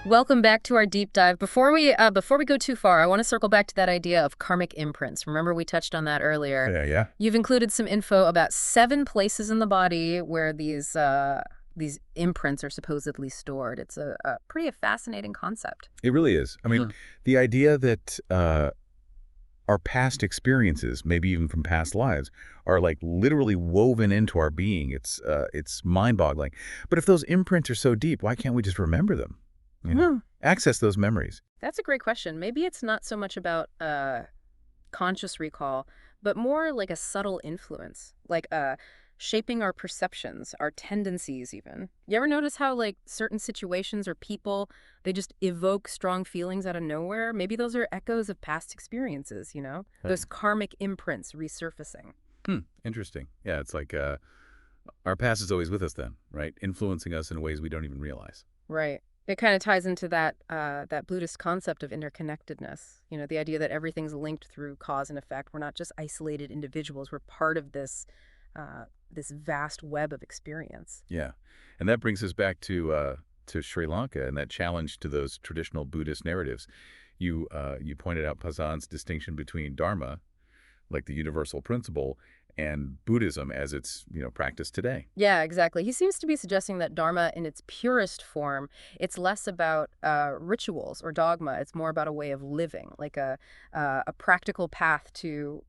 Welcome back to our deep dive. Before we go too far, I want to circle back to that idea of karmic imprints. Remember we touched on that earlier. Yeah. You've included some info about 7 places in the body where these imprints are supposedly stored. It's a pretty fascinating concept. It really is. I mean, the idea that our past experiences, maybe even from past lives, are like literally woven into our being. It's mind-boggling. But if those imprints are so deep, why can't we just remember them? Access those memories. That's a great question. Maybe it's not so much about conscious recall, but more like a subtle influence, like shaping our perceptions, our tendencies even. You ever notice how like certain situations or people, they just evoke strong feelings out of nowhere? Maybe those are echoes of past experiences, you know? Right. Those karmic imprints resurfacing. Interesting. Yeah, it's like our past is always with us then, right? Influencing us in ways we don't even realize. Right. It kind of ties into that Buddhist concept of interconnectedness. You know, the idea that everything's linked through cause and effect. We're not just isolated individuals. We're part of this vast web of experience. Yeah, and that brings us back to Sri Lanka and that challenge to those traditional Buddhist narratives. You pointed out Pazan's distinction between Dharma, like the universal principle, and Buddhism as it's practiced today. Yeah, exactly. He seems to be suggesting that Dharma in its purest form, it's less about rituals or dogma. It's more about a way of living, like a practical path to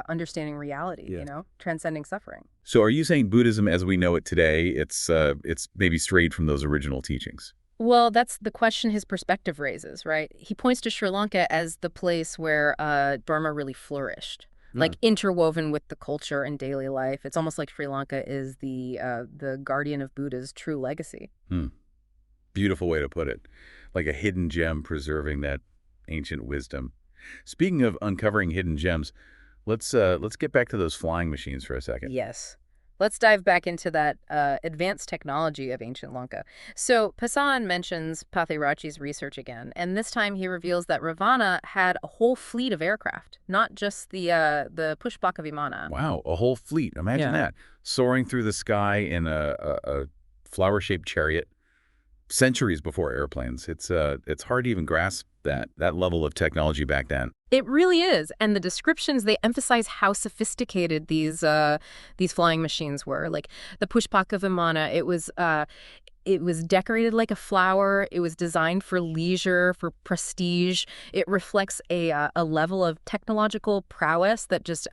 understanding reality, Yeah. transcending suffering. So are you saying Buddhism as we know it today, it's maybe strayed from those original teachings? Well, that's the question his perspective raises, right? He points to Sri Lanka as the place where Burma really flourished, like interwoven with the culture and daily life. It's almost like Sri Lanka is the guardian of Buddha's true legacy. Beautiful way to put it. Like a hidden gem preserving that ancient wisdom. Speaking of uncovering hidden gems, let's get back to those flying machines for a second. Yes. Let's dive back into that advanced technology of ancient Lanka. So Pasan mentions Pathirachi's research again, and this time he reveals that Ravana had a whole fleet of aircraft, not just the Pushpaka Vimana. Wow, a whole fleet. Imagine that. Soaring through the sky in a flower-shaped chariot centuries before airplanes. It's hard to even grasp that level of technology back then. It really is, and the descriptions, they emphasize how sophisticated these flying machines were. Like the Pushpaka Vimana, it was decorated like a flower. It was designed for leisure, for prestige. It reflects a level of technological prowess that just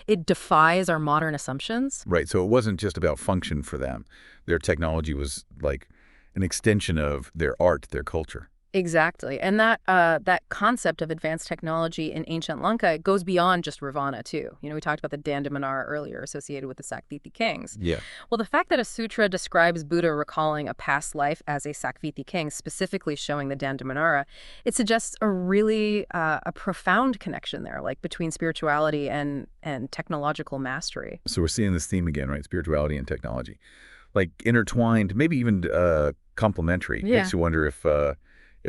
it defies our modern assumptions. Right. So it wasn't just about function for them. Their technology was like an extension of their art, their culture. Exactly. And that concept of advanced technology in ancient Lanka goes beyond just Ravana, too. We talked about the Dandamanara earlier associated with the Sakviti kings. Yeah. Well, the fact that a sutra describes Buddha recalling a past life as a Sakviti king, specifically showing the Dandamanara, it suggests a really a profound connection there, like between spirituality and technological mastery. So we're seeing this theme again, right? Spirituality and technology. Like intertwined, maybe even complementary. Yeah. Makes you wonder if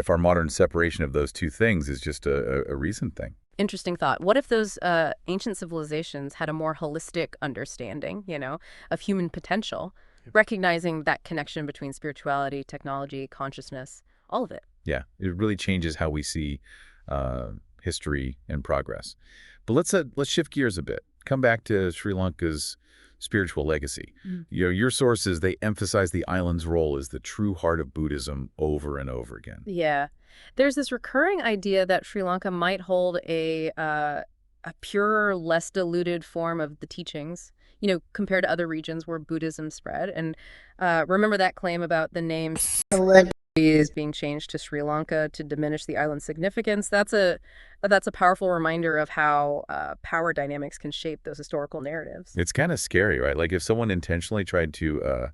our modern separation of those two things is just a recent thing. Interesting thought. What if those ancient civilizations had a more holistic understanding, of human potential, recognizing that connection between spirituality, technology, consciousness, all of it? Yeah, it really changes how we see history and progress. But let's shift gears a bit. Come back to Sri Lanka's spiritual legacy. Your sources, they emphasize the island's role as the true heart of Buddhism over and over again. Yeah. There's this recurring idea that Sri Lanka might hold a purer, less diluted form of the teachings, compared to other regions where Buddhism spread. And remember that claim about the name is being changed to Sri Lanka to diminish the island's significance. That's a powerful reminder of how power dynamics can shape those historical narratives. It's kind of scary, right? Like if someone intentionally tried to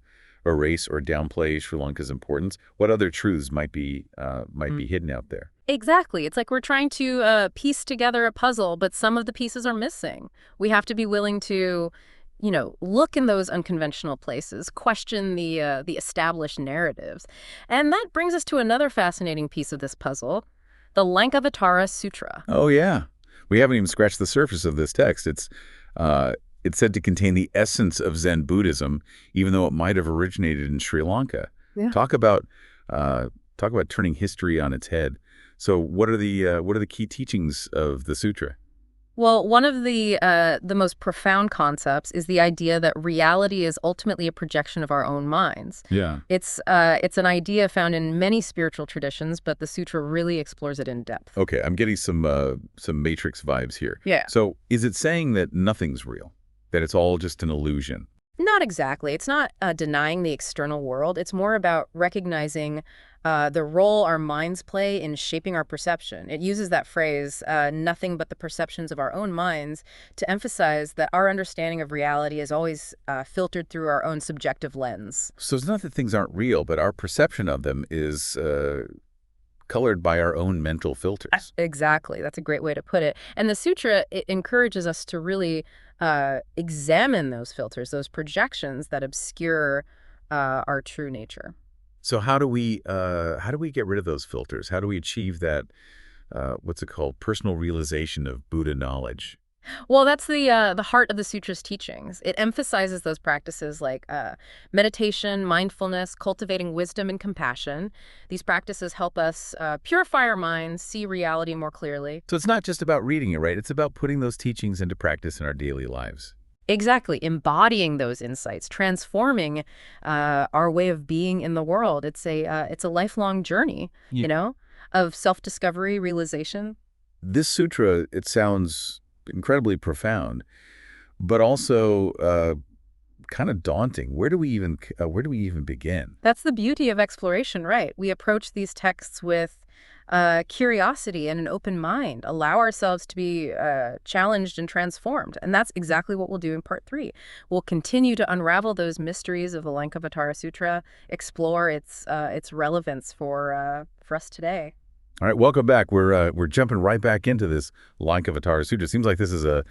erase or downplay Sri Lanka's importance, what other truths might be hidden out there? Exactly. It's like we're trying to piece together a puzzle, but some of the pieces are missing. We have to be willing to look in those unconventional places, question the established narratives. And that brings us to another fascinating piece of this puzzle, the Lankavatara Sutra. Oh, yeah. We haven't even scratched the surface of this text. It's said to contain the essence of Zen Buddhism, even though it might have originated in Sri Lanka. Yeah. Talk about Talk about turning history on its head. So what are the key teachings of the sutra? Well, one of the most profound concepts is the idea that reality is ultimately a projection of our own minds. Yeah. It's an idea found in many spiritual traditions, but the sutra really explores it in depth. Okay, I'm getting some Matrix vibes here. Yeah. So is it saying that nothing's real, that it's all just an illusion? Not exactly. It's not denying the external world. It's more about recognizing the role our minds play in shaping our perception. It uses that phrase, nothing but the perceptions of our own minds, to emphasize that our understanding of reality is always filtered through our own subjective lens. So it's not that things aren't real, but our perception of them is colored by our own mental filters. Exactly. That's a great way to put it. And the sutra, it encourages us to really examine those filters, those projections that obscure our true nature. So how do we get rid of those filters? How do we achieve that what's it called, personal realization of Buddha knowledge? Well, that's the heart of the sutra's teachings. It emphasizes those practices like meditation, mindfulness, cultivating wisdom and compassion. These practices help us purify our minds, see reality more clearly. So it's not just about reading it, right? It's about putting those teachings into practice in our daily lives. Exactly, embodying those insights, transforming our way of being in the world. It's a lifelong journey, Yeah. of self-discovery, realization. This sutra, it sounds incredibly profound, but also kind of daunting. Where do we even begin? That's the beauty of exploration, right? We approach these texts with curiosity and an open mind, allow ourselves to be challenged and transformed. And that's exactly what we'll do in part 3. We'll continue to unravel those mysteries of the Lankavatara Sutra, explore its relevance for us today. All right, welcome back. We're jumping right back into this Lankavatara Sutra. Seems like this is a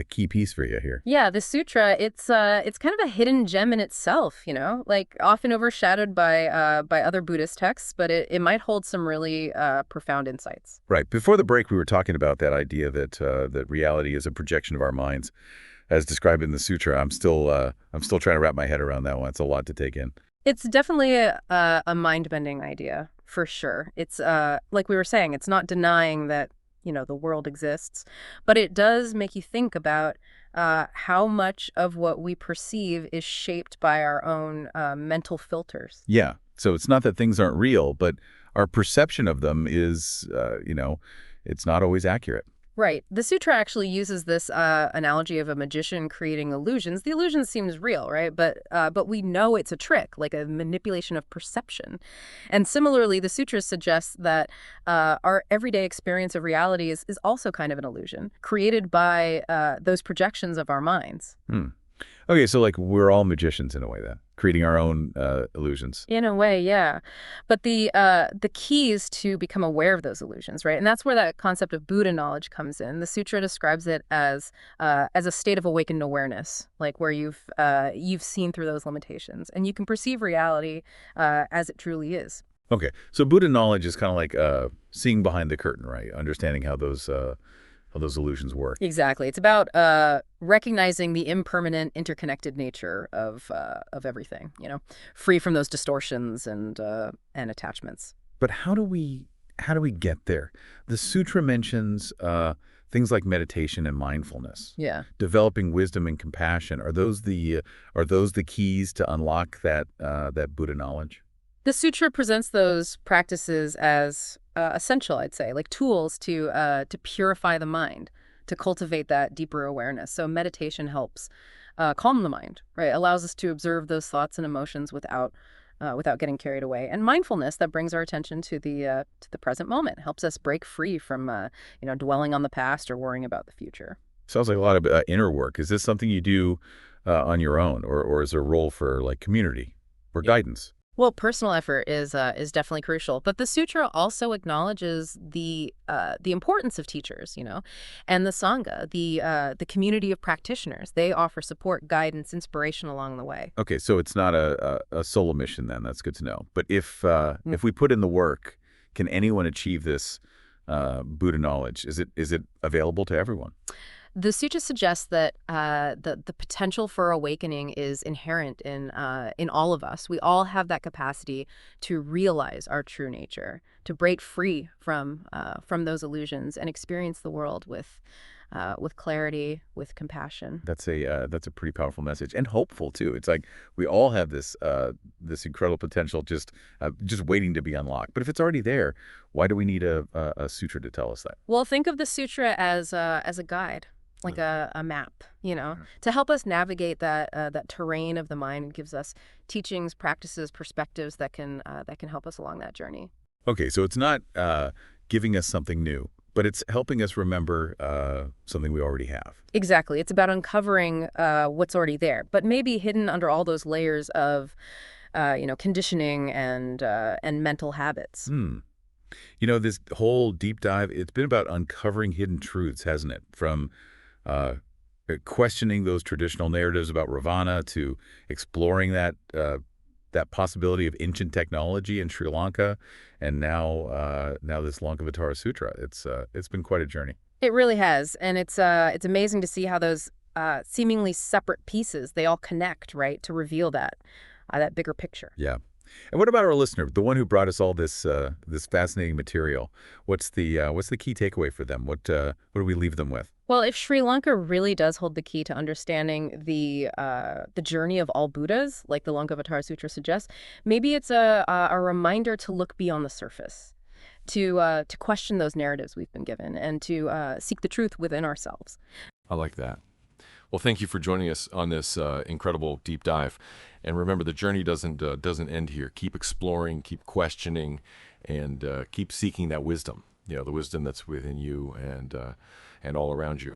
key piece for you here. Yeah, the sutra, it's kind of a hidden gem in itself, like often overshadowed by other Buddhist texts, but it might hold some really profound insights. Right. Before the break, we were talking about that idea that reality is a projection of our minds, as described in the sutra. I'm still trying to wrap my head around that one. It's a lot to take in. It's definitely a mind-bending idea, for sure. It's like we were saying, it's not denying that, the world exists, but it does make you think about how much of what we perceive is shaped by our own mental filters. Yeah. So it's not that things aren't real, but our perception of them is, it's not always accurate. Right. The sutra actually uses this analogy of a magician creating illusions. The illusion seems real, right? But we know it's a trick, like a manipulation of perception. And similarly, the sutra suggests that our everyday experience of reality is also kind of an illusion created by those projections of our minds. Hmm. Okay, so like we're all magicians in a way then, creating our own illusions. In a way, yeah. But the key is to become aware of those illusions, right? And that's where that concept of Buddha knowledge comes in. The sutra describes it as a state of awakened awareness, like where you've seen through those limitations, and you can perceive reality as it truly is. Okay, so Buddha knowledge is kind of like seeing behind the curtain, right? Understanding how those illusions work. Exactly. It's about recognizing the impermanent, interconnected nature of everything, free from those distortions and attachments. But how do we get there? The sutra mentions things like meditation and mindfulness, Yeah. developing wisdom and compassion. Are those the keys to unlock that Buddha knowledge? The sutra presents those practices as essential, I'd say, like tools to purify the mind, to cultivate that deeper awareness. So meditation helps calm the mind, right? Allows us to observe those thoughts and emotions without getting carried away. And mindfulness that brings our attention to the present moment, helps us break free from dwelling on the past or worrying about the future. Sounds like a lot of inner work. Is this something you do on your own, or is there a role for like community or guidance? Well, personal effort is definitely crucial, but the sutra also acknowledges the importance of teachers, and the sangha, the community of practitioners. They offer support, guidance, inspiration along the way. Okay, so it's not a solo mission then. That's good to know. But if we put in the work, can anyone achieve this Buddha knowledge? Is it available to everyone? The sutra suggests that the potential for awakening is inherent in all of us. We all have that capacity to realize our true nature, to break free from those illusions and experience the world with clarity, with compassion. That's a pretty powerful message and hopeful too. It's like we all have this incredible potential just waiting to be unlocked. But if it's already there, why do we need a sutra to tell us that? Well, think of the sutra as a guide, like a map, to help us navigate that terrain of the mind. It gives us teachings, practices, perspectives that can help us along that journey. Okay, so it's not giving us something new, but it's helping us remember something we already have. Exactly. It's about uncovering what's already there, but maybe hidden under all those layers of, conditioning and mental habits. Hmm. This whole deep dive, it's been about uncovering hidden truths, hasn't it? From uh, questioning those traditional narratives about Ravana to exploring that possibility of ancient technology in Sri Lanka, and now this Lankavatara Sutra. It's been quite a journey. It really has, and it's amazing to see how those seemingly separate pieces they all connect, right, to reveal that bigger picture. Yeah. And what about our listener, the one who brought us all this fascinating material? What's the key takeaway for them? What do we leave them with? Well, if Sri Lanka really does hold the key to understanding the journey of all Buddhas, like the Lankavatara Sutra suggests, maybe it's a reminder to look beyond the surface, to question those narratives we've been given, and to seek the truth within ourselves. I like that. Well, thank you for joining us on this incredible deep dive. And remember, the journey doesn't end here. Keep exploring, keep questioning, and keep seeking that wisdom. The wisdom that's within you and all around you.